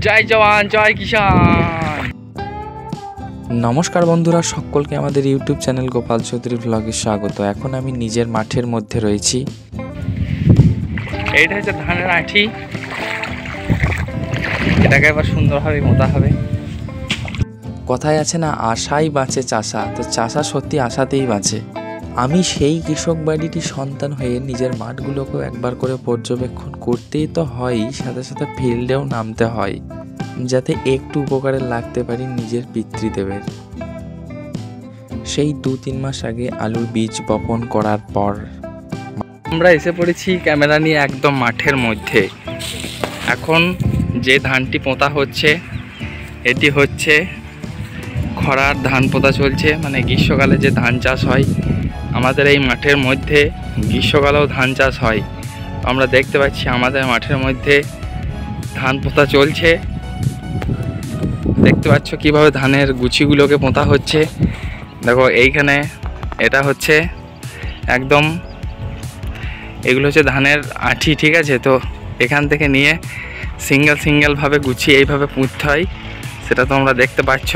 জয় জওয়ান জয় কিষান। নমস্কার বন্ধুরা, সকলকে আমাদের ইউটিউব চ্যানেল গোপাল চৌধুরী ব্লগে স্বাগত। এখন আমি নিজের মাঠের মধ্যে রয়েছি। এইটা হচ্ছে ধানের আঁঠি, এটাকে এবার সুন্দরভাবে মোতা হবে। কথায় আছে না, আশাই বাঁচে চাষা, তো চাষা সত্যি আশাতেই বাঁচে। আমি সেই কৃষক বাড়িটির সন্তান হয়ে নিজের মাঠগুলোকেও একবার করে পর্যবেক্ষণ করতেই তো হয়ই, সাথে সাথে ফিল্ডেও নামতে হয়, যাতে একটু উপকারে লাগতে পারি নিজের পিতৃদেবের। সেই 2-3 মাস আগে আলুর বীজ বপন করার পর আমরা এসে পড়েছি ক্যামেরা নিয়ে একদম মাঠের মধ্যে। এখন যে ধানটি পোঁতা হচ্ছে এটি হচ্ছে খরার ধান পোঁতা চলছে, মানে গ্রীষ্মকালে যে ধান চাষ হয় আমাদের এই মাঠের মধ্যে, গ্রীষ্মকালেও ধান চাষ হয়। আমরা দেখতে পাচ্ছি আমাদের মাঠের মধ্যে ধান পোঁতা চলছে। দেখতে পাচ্ছ কিভাবে ধানের গুছিগুলোকে পোঁতা হচ্ছে। দেখো এইখানে এটা হচ্ছে একদম, এগুলো হচ্ছে ধানের আঁঠি, ঠিক আছে? তো এখান থেকে নিয়ে সিঙ্গেলভাবে গুছিয়ে এইভাবে পুঁততে হয়, সেটা তোমরা দেখতে পাচ্ছ।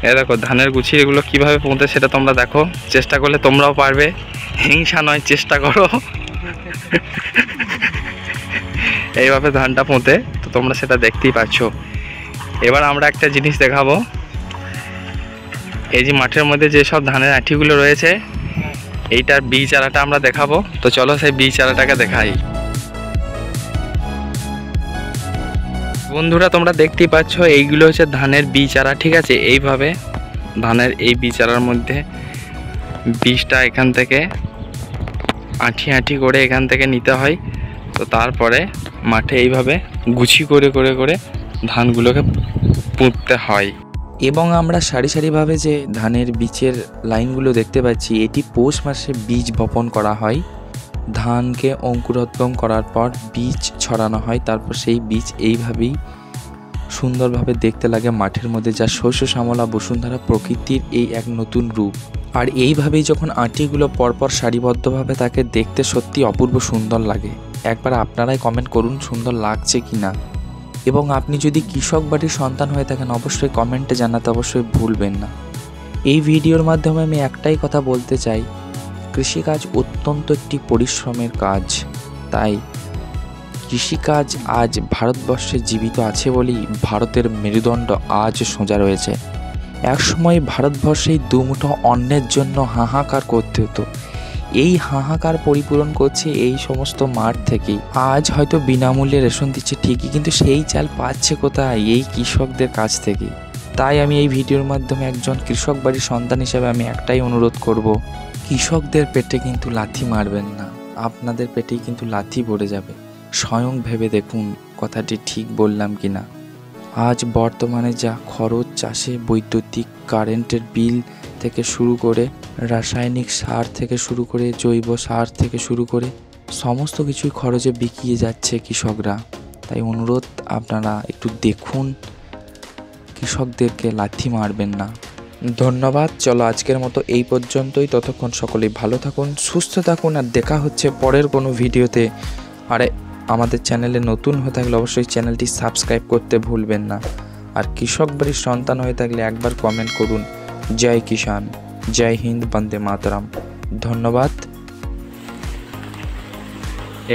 এ দেখো ধানের গুছি এগুলো কীভাবে পুঁতে সেটা তোমরা দেখো, চেষ্টা করলে তোমরাও পারবে। হিংসা নয়, চেষ্টা করো। এইভাবে ধানটা পুঁতে, তো তোমরা সেটা দেখতেই পাচ্ছ। এবার আমরা একটা জিনিস দেখাবো। এই যে মাঠের মধ্যে যেসব ধানের আঁঠিগুলো রয়েছে, এইটার বীজ চারাটা আমরা দেখাবো। তো চলো সেই বীজ চারাটাকে দেখাই। বন্ধুরা তোমরা দেখতেই পাচ্ছ এইগুলো হচ্ছে ধানের বীজ চারা, ঠিক আছে? এইভাবে ধানের এই বীজ চারার মধ্যে বীজটা এখান থেকে আঁঠি করে এখান থেকে নিতে হয়। তো তারপরে মাঠে এইভাবে গুছি করে ধানগুলোকে পুঁততে হয়। এবং আমরা সারিভাবে যে ধানের বীজের লাইনগুলো দেখতে পাচ্ছি, এটি পৌষ মাসে বীজ বপন করা হয়। ধানকে অঙ্কুরোদ্গম করার পর বীজ ছড়ানো হয়, তারপর সেই বীজ এইভাবেই সুন্দরভাবে দেখতে লাগে মাঠের মধ্যে, যা শস্য শ্যামলা বসুন্ধরা প্রকৃতির এই এক নতুন রূপ। আর এইভাবেই যখন আঁটিগুলো পরপর সারিবদ্ধভাবে থাকে, দেখতে সত্যি অপূর্ব সুন্দর লাগে। একবার আপনারাই কমেন্ট করুন সুন্দর লাগছে কি না। এবং আপনি যদি কৃষক বাড়ির সন্তান হয়ে থাকেন, অবশ্যই কমেন্টে জানাতে অবশ্যই ভুলবেন না। এই ভিডিওর মাধ্যমে আমি একটাই কথা বলতে চাই, কৃষিকাজ অত্যন্ত একটি পরিশ্রমের কাজ। তাই কৃষিকাজ আজ ভারতবর্ষে জীবিত আছে বলেই ভারতের মেরুদণ্ড আজ সোজা রয়েছে। একসময় ভারতবর্ষেই দুমুঠো অন্নের জন্য হাহাকার করতে হতো। এই হাহাকার পরিপূরণ করছে এই সমস্ত মাঠ থেকেই। আজ হয়তো বিনামূল্যে রেশন দিচ্ছে ঠিকই, কিন্তু সেই চাল পাচ্ছে কোথায়? এই কৃষকদের কাছ থেকে। তাই আমি এই ভিডিওর মাধ্যমে একজন কৃষক বাড়ির সন্তান হিসেবে আমি একটাই অনুরোধ করব, কৃষকদের পেটে কিন্তু লাথি মারবেন না, আপনাদের পেটেই কিন্তু লাথি পড়ে যাবে। স্বয়ং ভেবে দেখুন কথাটি ঠিক বললাম কিনা। আজ বর্তমানে যা খরচ, চাষে বৈদ্যুতিক কারেন্টের বিল থেকে শুরু করে, রাসায়নিক সার থেকে শুরু করে, জৈব সার থেকে শুরু করে সমস্ত কিছুই খরচে বিকিয়ে যাচ্ছে কৃষকরা। তাই অনুরোধ, আপনারা একটু দেখুন, কৃষকদেরকে লাথি মারবেন না। ধন্যবাদ। চলো আজকের মতো এই পর্যন্তই। ততক্ষণ সকলেই ভালো থাকুন, সুস্থ থাকুন, আর দেখা হচ্ছে পরের কোনো ভিডিওতে। আর আমাদের চ্যানেলে নতুন হয়ে থাকলে অবশ্যই চ্যানেলটি সাবস্ক্রাইব করতে ভুলবেন না। আর কৃষক বাড়ির সন্তান হয়ে থাকলে একবার কমেন্ট করুন জয় কিষান, জয় হিন্দ, বন্দে মাতরম। ধন্যবাদ।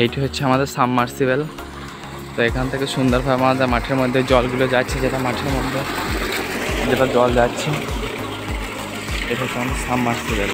এইটি হচ্ছে আমাদের সাবমার্সিবল। তো এখান থেকে সুন্দরভাবে আমাদের মাঠের মধ্যে জলগুলো যাচ্ছে, যেটা মাঠের মধ্যে যেটা জল যাচ্ছে, এটা হচ্ছে আমাদের সাবমার্সিবল।